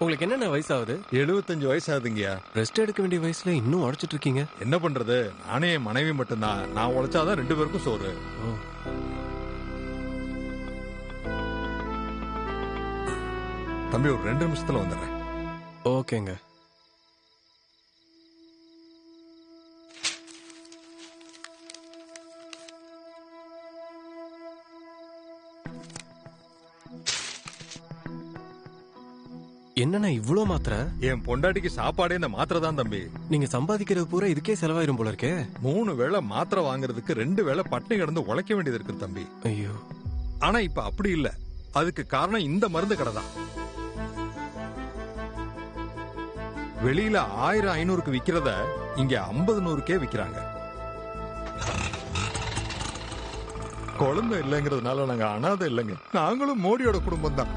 உங்களுக்கு என்னென்ன வயசாகுது? 75 வயசு ஆகுதுங்கய்யா. ரெஸ்ட் எடுக்க வேண்டிய வயசுல இன்னும் உழைச்சிட்டு இருக்கீங்க. என்ன பண்றது, நானே என் மனைவி மட்டும்தான். நான் உழைச்சாதான் 2 பேருக்கும் சோறு. தம்பி ஒரு 2 நிமிஷத்துல வந்துடுறேன். ஓகேங்க. என்னண்ணா இவ்ளோ மாத்திரை? என் பொண்டாட்டிக்கு சாப்பாடே இந்த மாத்திரை தான் தம்பி. நீங்க சம்பாதிக்கிறது பூரா இதுக்கே செலவாயிரும் போல இருக்கே. 3 வேளை மாத்திரை வாங்குறதுக்கு 2 வேளை பட்டினி கிடந்து உழைக்க வேண்டியது இருக்கு தம்பி. ஐயோ. ஆனா இப்ப அப்படி இல்ல. அதுக்கு காரணம் இந்த மருந்து கடை தான். வெளியில 1000-500க்கு விக்கிறத இங்க 50-100க்கே விக்கிறாங்க. குழந்தை இல்லைங்கிறதுனால நாங்க அனாதை இல்லைங்க. நாங்களும் மோடியோட குடும்பம் தான்.